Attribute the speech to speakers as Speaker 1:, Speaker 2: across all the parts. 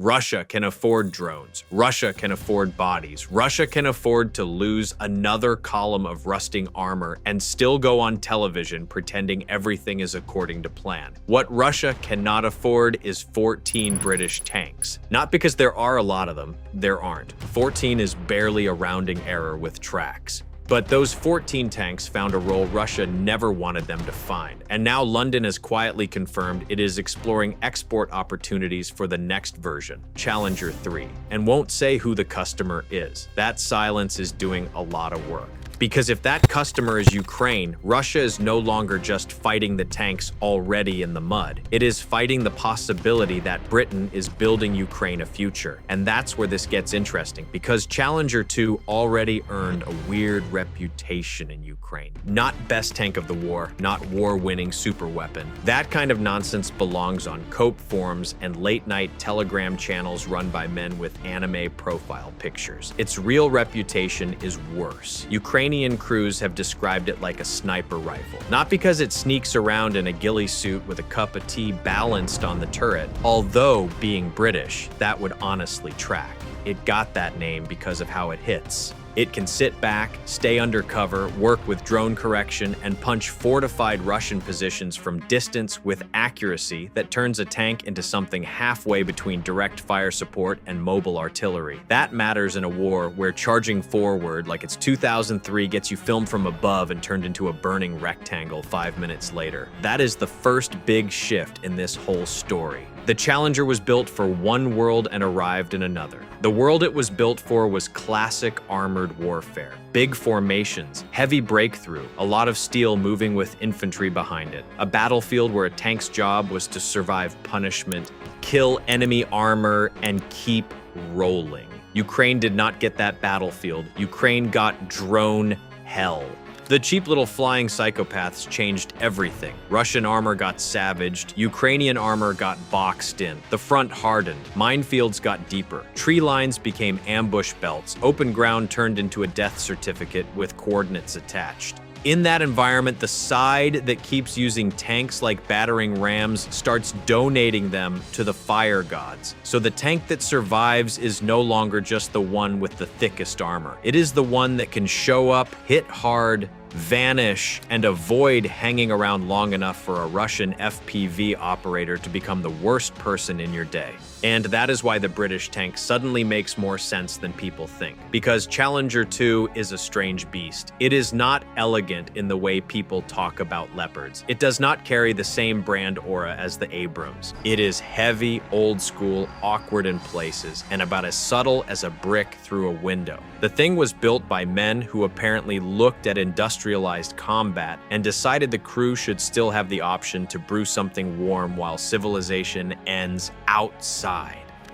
Speaker 1: Russia can afford drones. Russia can afford bodies. Russia can afford to lose another column of rusting armor and still go on television pretending everything is according to plan. What Russia cannot afford is 14 British tanks. Not because there are a lot of them, there aren't. 14 is barely a rounding error with tracks. But those 14 tanks found a role Russia never wanted them to find, and now London has quietly confirmed it is exploring export opportunities for the next version, Challenger 3, and won't say who the customer is. That silence is doing a lot of work. Because if that customer is Ukraine, Russia is no longer just fighting the tanks already in the mud. It is fighting the possibility that Britain is building Ukraine a future. And that's where this gets interesting, because Challenger 2 already earned a weird reputation in Ukraine. Not best tank of the war, not war-winning superweapon. That kind of nonsense belongs on cope forums and late-night Telegram channels run by men with anime profile pictures. Its real reputation is worse. Ukrainian crews have described it like a sniper rifle. Not because it sneaks around in a ghillie suit with a cup of tea balanced on the turret, although being British, that would honestly track. It got that name because of how it hits. It can sit back, stay under cover, work with drone correction, and punch fortified Russian positions from distance with accuracy that turns a tank into something halfway between direct fire support and mobile artillery. That matters in a war where charging forward like it's 2003 gets you filmed from above and turned into a burning rectangle 5 minutes later. That is the first big shift in this whole story. The Challenger was built for one world and arrived in another. The world it was built for was classic armored warfare. Big formations, heavy breakthrough, a lot of steel moving with infantry behind it. A battlefield where a tank's job was to survive punishment, kill enemy armor, and keep rolling. Ukraine did not get that battlefield. Ukraine got drone hell. The cheap little flying psychopaths changed everything. Russian armor got savaged, Ukrainian armor got boxed in, the front hardened, minefields got deeper, tree lines became ambush belts, open ground turned into a death certificate with coordinates attached. In that environment, the side that keeps using tanks like battering rams starts donating them to the fire gods. So the tank that survives is no longer just the one with the thickest armor. It is the one that can show up, hit hard, vanish, and avoid hanging around long enough for a Russian FPV operator to become the worst person in your day. And that is why the British tank suddenly makes more sense than people think. Because Challenger 2 is a strange beast. It is not elegant in the way people talk about Leopards. It does not carry the same brand aura as the Abrams. It is heavy, old school, awkward in places, and about as subtle as a brick through a window. The thing was built by men who apparently looked at industrialized combat and decided the crew should still have the option to brew something warm while civilization ends outside.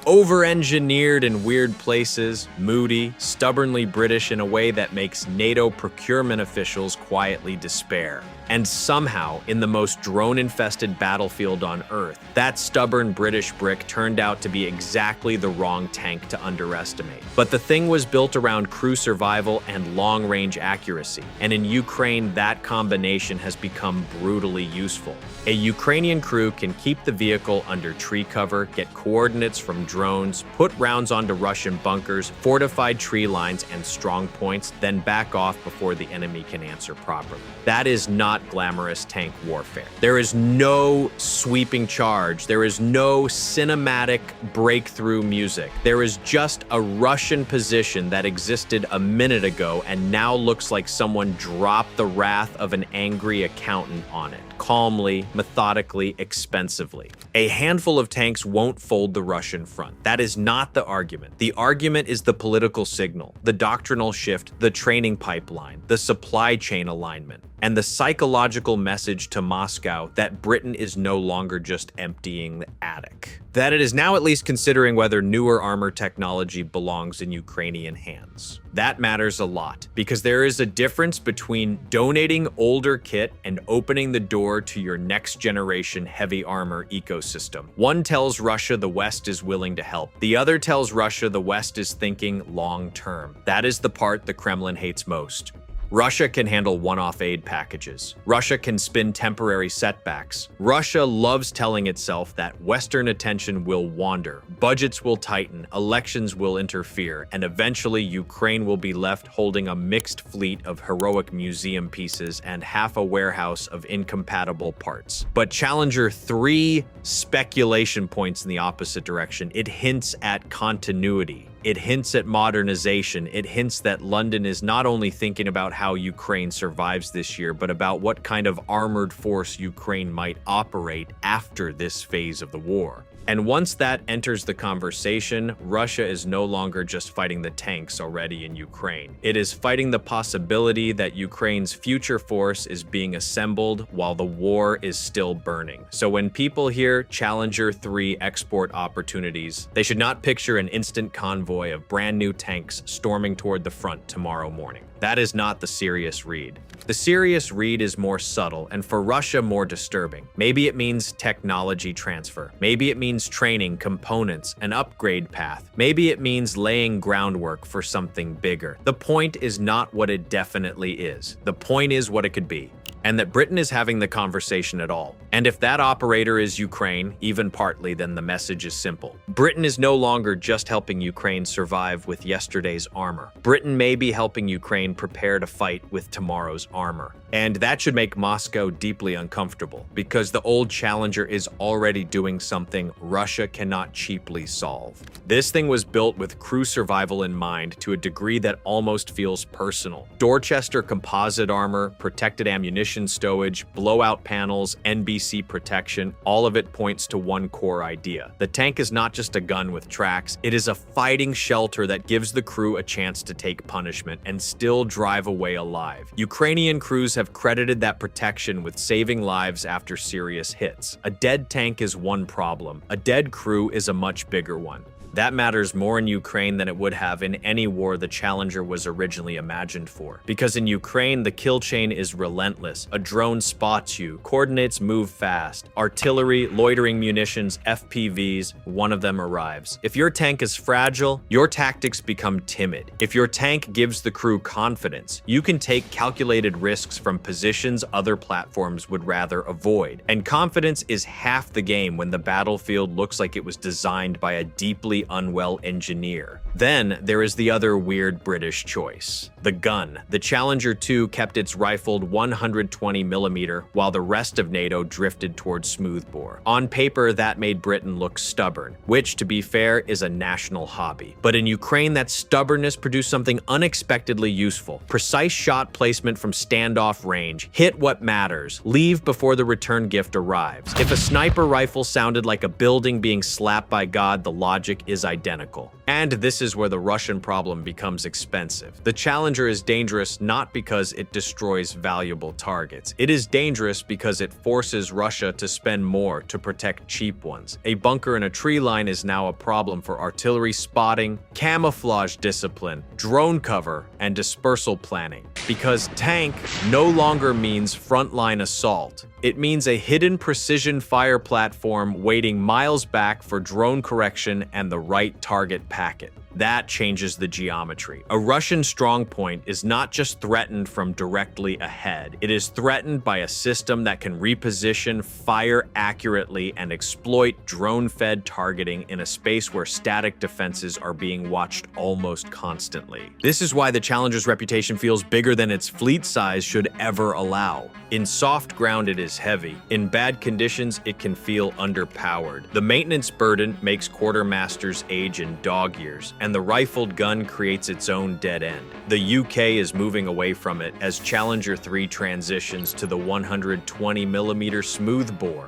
Speaker 1: Over-engineered in weird places, moody, stubbornly British in a way that makes NATO procurement officials quietly despair. And somehow, in the most drone-infested battlefield on Earth, that stubborn British brick turned out to be exactly the wrong tank to underestimate. But the thing was built around crew survival and long-range accuracy, and in Ukraine, that combination has become brutally useful. A Ukrainian crew can keep the vehicle under tree cover, get coordinates from drones, put rounds onto Russian bunkers, fortified tree lines, and strong points, then back off before the enemy can answer properly. That is not glamorous tank warfare. There is no sweeping charge. There is no cinematic breakthrough music. There is just a Russian position that existed a minute ago and now looks like someone dropped the wrath of an angry accountant on it. Calmly, methodically, expensively. A handful of tanks won't fold the Russian front. That is not the argument. The argument is the political signal, the doctrinal shift, the training pipeline, the supply chain alignment, and the psychological message to Moscow that Britain is no longer just emptying the attic. That it is now at least considering whether newer armor technology belongs in Ukrainian hands. That matters a lot, because there is a difference between donating older kit and opening the door to your next generation heavy armor ecosystem. One tells Russia the West is willing to help. The other tells Russia the West is thinking long term. That is the part the Kremlin hates most. Russia can handle one-off aid packages. Russia can spin temporary setbacks. Russia loves telling itself that Western attention will wander, budgets will tighten, elections will interfere, and eventually Ukraine will be left holding a mixed fleet of heroic museum pieces and half a warehouse of incompatible parts. But Challenger 3 speculation points in the opposite direction. It hints at continuity. It hints at modernization. It hints that London is not only thinking about how Ukraine survives this year, but about what kind of armored force Ukraine might operate after this phase of the war. And once that enters the conversation, Russia is no longer just fighting the tanks already in Ukraine. It is fighting the possibility that Ukraine's future force is being assembled while the war is still burning. So when people hear Challenger 3 export opportunities, they should not picture an instant convoy of brand new tanks storming toward the front tomorrow morning. That is not the serious read. The serious read is more subtle and for Russia more disturbing. Maybe it means technology transfer. Maybe it means training, components, an upgrade path. Maybe it means laying groundwork for something bigger. The point is not what it definitely is. The point is what it could be. And that Britain is having the conversation at all. And if that operator is Ukraine, even partly, then the message is simple. Britain is no longer just helping Ukraine survive with yesterday's armor. Britain may be helping Ukraine prepare to fight with tomorrow's armor. And that should make Moscow deeply uncomfortable, because the old Challenger is already doing something Russia cannot cheaply solve. This thing was built with crew survival in mind to a degree that almost feels personal. Dorchester composite armor, protected ammunition stowage, blowout panels, NBC protection, all of it points to one core idea. The tank is not just a gun with tracks, it is a fighting shelter that gives the crew a chance to take punishment and still drive away alive. Ukrainian crews have credited that protection with saving lives after serious hits. A dead tank is one problem. A dead crew is a much bigger one. That matters more in Ukraine than it would have in any war the Challenger was originally imagined for. Because in Ukraine, the kill chain is relentless. A drone spots you, coordinates move fast. Artillery, loitering munitions, FPVs, one of them arrives. If your tank is fragile, your tactics become timid. If your tank gives the crew confidence, you can take calculated risks from positions other platforms would rather avoid. And confidence is half the game when the battlefield looks like it was designed by a deeply unwell engineer. Then there is the other weird British choice. The gun. The Challenger 2 kept its rifled 120mm while the rest of NATO drifted towards smoothbore. On paper, that made Britain look stubborn, which, to be fair, is a national hobby. But in Ukraine, that stubbornness produced something unexpectedly useful. Precise shot placement from standoff range. Hit what matters. Leave before the return gift arrives. If a sniper rifle sounded like a building being slapped by God, the logic is identical. And this is where the Russian problem becomes expensive. The Challenger is dangerous not because it destroys valuable targets. It is dangerous because it forces Russia to spend more to protect cheap ones. A bunker in a tree line is now a problem for artillery spotting, camouflage discipline, drone cover, and dispersal planning. Because tank no longer means frontline assault. It means a hidden precision fire platform waiting miles back for drone correction and the right target packet. That changes the geometry. A Russian strongpoint is not just threatened from directly ahead. It is threatened by a system that can reposition, fire accurately, and exploit drone-fed targeting in a space where static defenses are being watched almost constantly. This is why the Challenger's reputation feels bigger than its fleet size should ever allow. In soft ground, it is heavy. In bad conditions, it can feel underpowered. The maintenance burden makes quartermasters age in dog years, and the rifled gun creates its own dead end. The UK is moving away from it as Challenger 3 transitions to the 120mm smoothbore.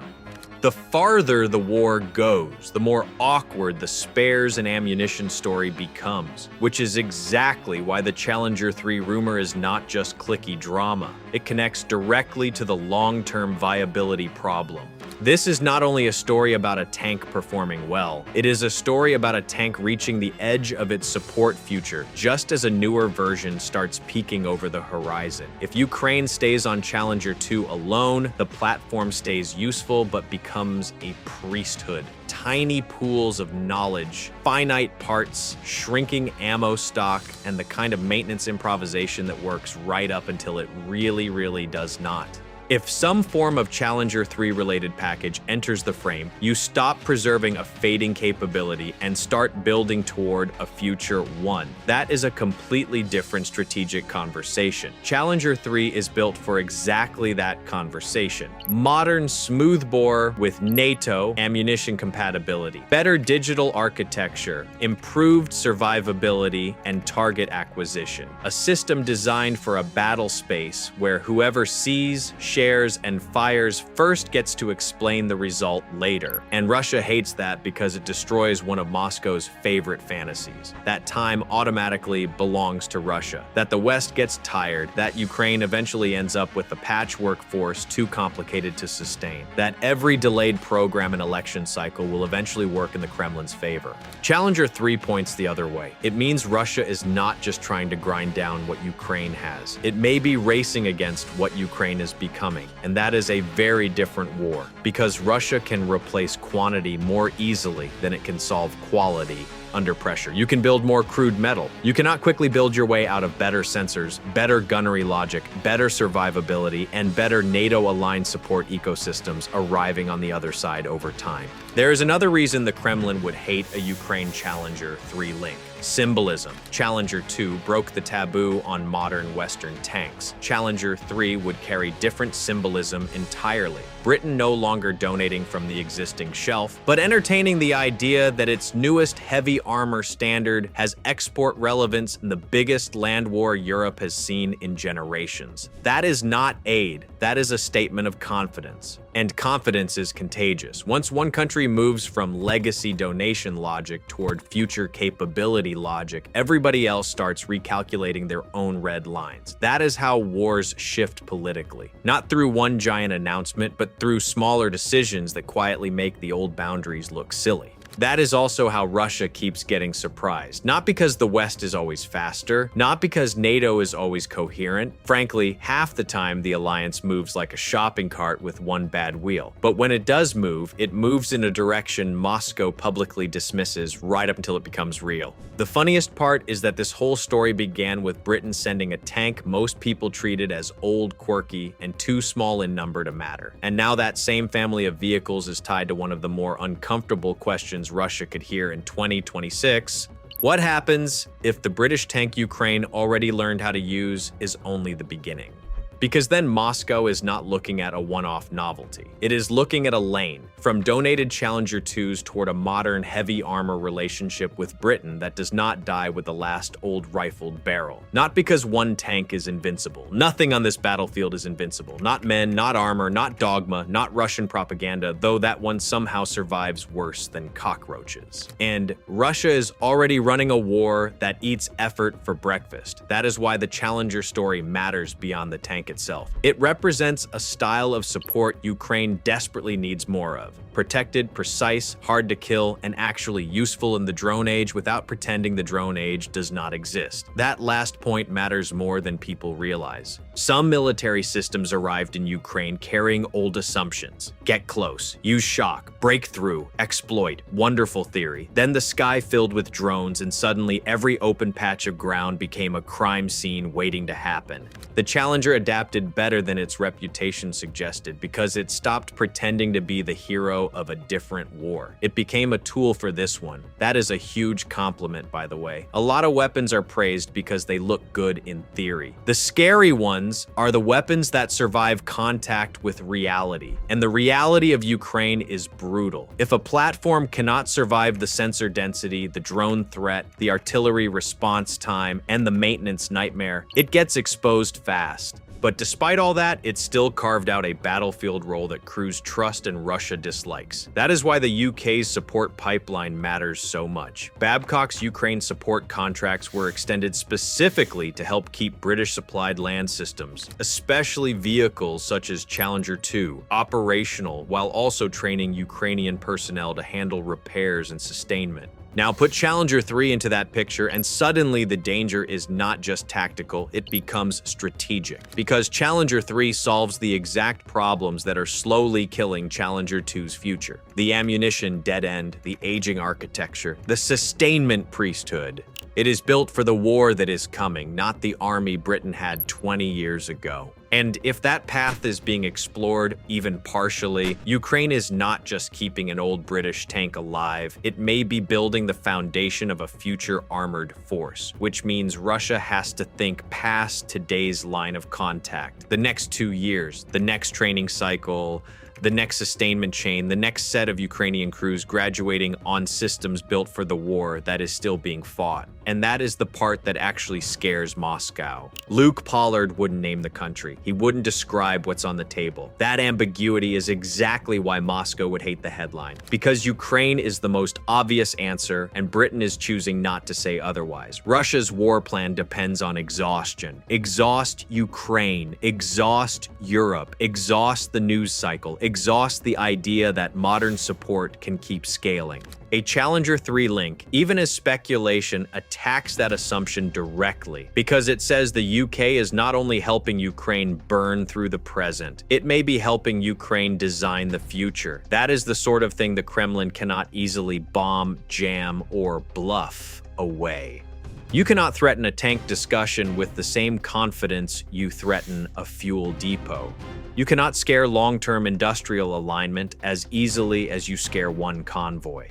Speaker 1: The farther the war goes, the more awkward the spares and ammunition story becomes, which is exactly why the Challenger 3 rumor is not just cliquey drama. It connects directly to the long-term viability problem. This is not only a story about a tank performing well, it is a story about a tank reaching the edge of its support future, just as a newer version starts peeking over the horizon. If Ukraine stays on Challenger 2 alone, the platform stays useful but becomes a priesthood. tiny pools of knowledge, finite parts, shrinking ammo stock, and the kind of maintenance improvisation that works right up until it really does not. If some form of Challenger 3 related package enters the frame, you stop preserving a fading capability and start building toward a future one. That is a completely different strategic conversation. Challenger 3 is built for exactly that conversation. Modern smoothbore with NATO ammunition compatibility, better digital architecture, improved survivability, and target acquisition. A system designed for a battle space where whoever sees, shares, and fires first gets to explain the result later. And Russia hates that because it destroys one of Moscow's favorite fantasies. That time automatically belongs to Russia. That the West gets tired. That Ukraine eventually ends up with a patchwork force too complicated to sustain. That every delayed program and election cycle will eventually work in the Kremlin's favor. Challenger 3 points the other way. It means Russia is not just trying to grind down what Ukraine has. It may be racing against what Ukraine is becoming. And that is a very different war, because Russia can replace quantity more easily than it can solve quality under pressure. You can build more crude metal. You cannot quickly build your way out of better sensors, better gunnery logic, better survivability, and better NATO-aligned support ecosystems arriving on the other side over time. There is another reason the Kremlin would hate a Ukraine Challenger 3 link. Symbolism. Challenger 2 broke the taboo on modern Western tanks. Challenger 3 would carry different symbolism entirely. Britain no longer donating from the existing shelf, but entertaining the idea that its newest heavy armor standard has export relevance in the biggest land war Europe has seen in generations. That is not aid. That is a statement of confidence. And confidence is contagious. Once one country moves from legacy donation logic toward future capability logic, everybody else starts recalculating their own red lines. That is how wars shift politically. Not through one giant announcement, but through smaller decisions that quietly make the old boundaries look silly. That is also how Russia keeps getting surprised. Not because the West is always faster, not because NATO is always coherent. Frankly, half the time the alliance moves like a shopping cart with one bad wheel. But when it does move, it moves in a direction Moscow publicly dismisses right up until it becomes real. The funniest part is that this whole story began with Britain sending a tank most people treated as old, quirky, and too small in number to matter. And now that same family of vehicles is tied to one of the more uncomfortable questions Russia could hear in 2026. What happens if the British tank Ukraine already learned how to use is only the beginning? Because then Moscow is not looking at a one-off novelty. It is looking at a lane, from donated Challenger 2s toward a modern heavy armor relationship with Britain that does not die with the last old rifled barrel. Not because one tank is invincible. Nothing on this battlefield is invincible. Not men, not armor, not dogma, not Russian propaganda, though that one somehow survives worse than cockroaches. And Russia is already running a war that eats effort for breakfast. That is why the Challenger story matters beyond the tank itself. It represents a style of support Ukraine desperately needs more of. Protected, precise, hard to kill, and actually useful in the drone age without pretending the drone age does not exist. That last point matters more than people realize. Some military systems arrived in Ukraine carrying old assumptions. Get close, use shock, break through, exploit, wonderful theory. Then the sky filled with drones and suddenly every open patch of ground became a crime scene waiting to happen. The Challenger adapted better than its reputation suggested because it stopped pretending to be the hero of a different war. It became a tool for this one. That is a huge compliment, by the way. A lot of weapons are praised because they look good in theory. The scary ones are the weapons that survive contact with reality. And the reality of Ukraine is brutal. If a platform cannot survive the sensor density, the drone threat, the artillery response time, and the maintenance nightmare, it gets exposed fast. But despite all that, it still carved out a battlefield role that crews trust and Russia dislikes. That is why the UK's support pipeline matters so much. Babcock's Ukraine support contracts were extended specifically to help keep British-supplied land systems, especially vehicles such as Challenger 2, operational while also training Ukrainian personnel to handle repairs and sustainment. Now put Challenger 3 into that picture and suddenly the danger is not just tactical, it becomes strategic. Because Challenger 3 solves the exact problems that are slowly killing Challenger 2's future. The ammunition dead end, the aging architecture, the sustainment priesthood. It is built for the war that is coming, not the army Britain had 20 years ago. And if that path is being explored, even partially, Ukraine is not just keeping an old British tank alive, it may be building the foundation of a future armored force, which means Russia has to think past today's line of contact. The next 2 years, the next training cycle, the next sustainment chain, the next set of Ukrainian crews graduating on systems built for the war that is still being fought. And that is the part that actually scares Moscow. Luke Pollard wouldn't name the country. He wouldn't describe what's on the table. That ambiguity is exactly why Moscow would hate the headline. Because Ukraine is the most obvious answer, and Britain is choosing not to say otherwise. Russia's war plan depends on exhaustion. Exhaust Ukraine, exhaust Europe, exhaust the news cycle, exhaust the idea that modern support can keep scaling. A Challenger 3 link, even as speculation, attacks that assumption directly because it says the UK is not only helping Ukraine burn through the present, it may be helping Ukraine design the future. That is the sort of thing the Kremlin cannot easily bomb, jam, or bluff away. You cannot threaten a tank discussion with the same confidence you threaten a fuel depot. You cannot scare long-term industrial alignment as easily as you scare one convoy.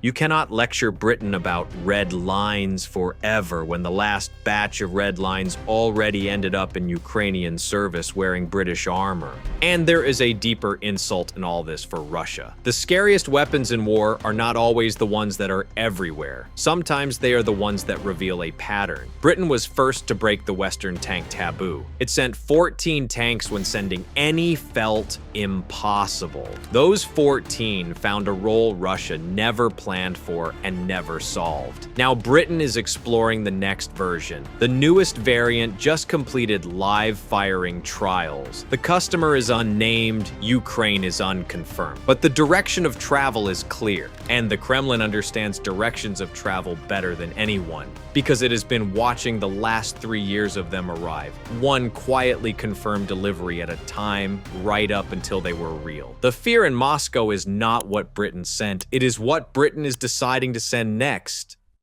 Speaker 1: You cannot lecture Britain about red lines forever when the last batch of red lines already ended up in Ukrainian service wearing British armor. And there is a deeper insult in all this for Russia. The scariest weapons in war are not always the ones that are everywhere. Sometimes they are the ones that reveal a pattern. Britain was first to break the Western tank taboo. It sent 14 tanks when sending any felt impossible. Those 14 found a role Russia never planned for and never solved. Now Britain is exploring the next version. The newest variant just completed live firing trials. The customer is unnamed, Ukraine is unconfirmed. But the direction of travel is clear, and the Kremlin understands directions of travel better than anyone because it has been watching the last 3 years of them arrive, one quietly confirmed delivery at a time, right up until they were real. The fear in Moscow is not what Britain sent, it is what Britain is deciding to send next.